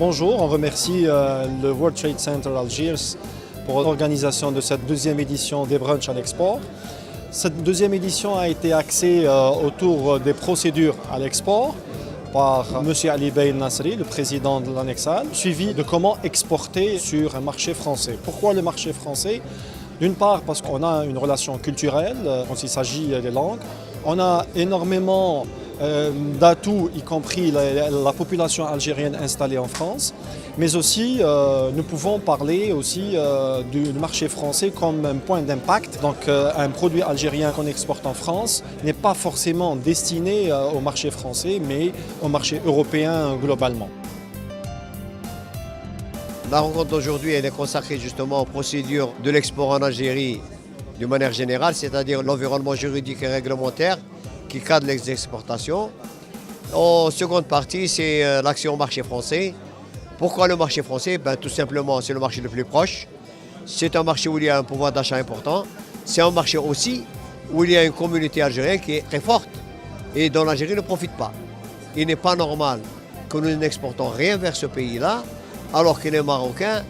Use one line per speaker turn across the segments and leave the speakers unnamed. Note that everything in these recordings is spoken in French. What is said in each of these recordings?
Bonjour, on remercie le World Trade Center Algiers pour l'organisation de cette deuxième édition des brunchs à l'export. Cette deuxième édition a été axée autour des procédures à l'export par M. Ali Bey Nasri, le président de l'Annexal, suivi de comment exporter sur un marché français. Pourquoi le marché français? D'une part parce qu'on a une relation culturelle quand il s'agit des langues. On a énormément d'atouts, y compris la population algérienne installée en France. Mais aussi, nous pouvons parler aussi du marché français comme un point d'impact. Donc un produit algérien qu'on exporte en France n'est pas forcément destiné au marché français, mais au marché européen globalement.
La rencontre d'aujourd'hui est consacrée justement aux procédures de l'export en Algérie de manière générale, c'est-à-dire l'environnement juridique et réglementaire qui cadre les exportations. En seconde partie, c'est l'accès au marché français. Pourquoi le marché français? Tout simplement, c'est le marché le plus proche. C'est un marché où il y a un pouvoir d'achat important. C'est un marché aussi où il y a une communauté algérienne qui est très forte et dont l'Algérie ne profite pas. Il n'est pas normal que nous n'exportons rien vers ce pays-là, alors que les Marocains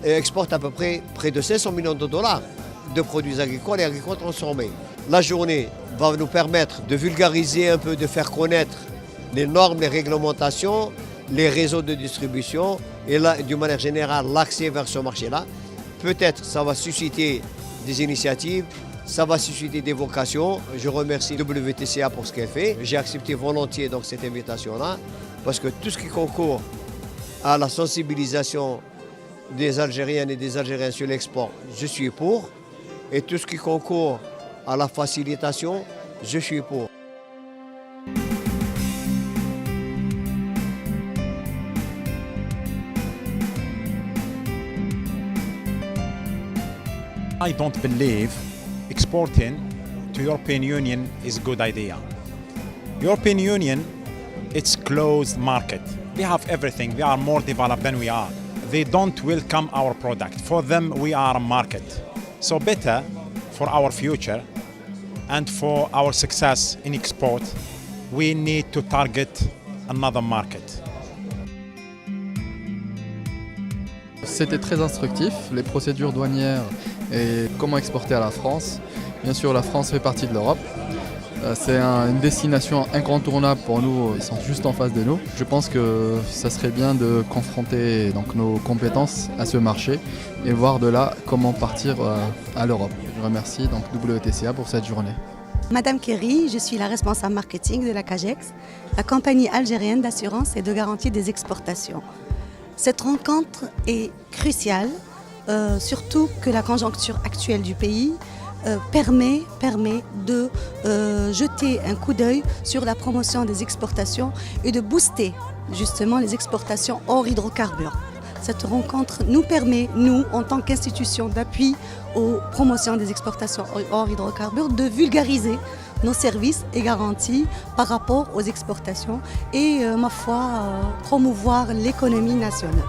exportent à peu près de 500 millions de dollars de produits agricoles et agricoles transformés. La journée va nous permettre de vulgariser un peu, de faire connaître les normes, les réglementations, les réseaux de distribution et là, d'une manière générale, l'accès vers ce marché-là. Peut-être ça va susciter des initiatives, ça va susciter des vocations. Je remercie WTCA pour ce qu'elle fait. J'ai accepté volontiers donc, cette invitation-là parce que tout ce qui concourt à la sensibilisation des Algériennes et des Algériens sur l'export, je suis pour. Et tout ce qui concourt à la facilitation, je suis pour.
I don't believe exporting to European Union is a good idea. European Union, it's closed market. We have everything. We are more developed than we are. They don't welcome our product. For them, we are a market. So better for our future and for our success in export, we need to target another market.
C'était très instructif, les procédures douanières et comment exporter à la France. Bien sûr, la France fait partie de l'Europe. C'est une destination incontournable pour nous, ils sont juste en face de nous. Je pense que ça serait bien de confronter donc, nos compétences à ce marché et voir de là comment partir à l'Europe. Je remercie donc WTCA pour cette journée.
Madame Kerry, je suis la responsable marketing de la CAGEX, la compagnie algérienne d'assurance et de garantie des exportations. Cette rencontre est cruciale, surtout que la conjoncture actuelle du pays permet de jeter un coup d'œil sur la promotion des exportations et de booster justement les exportations hors hydrocarbures. Cette rencontre nous permet, nous, en tant qu'institution d'appui aux promotions des exportations hors hydrocarbures, de vulgariser nos services et garanties par rapport aux exportations et, ma foi, promouvoir l'économie nationale.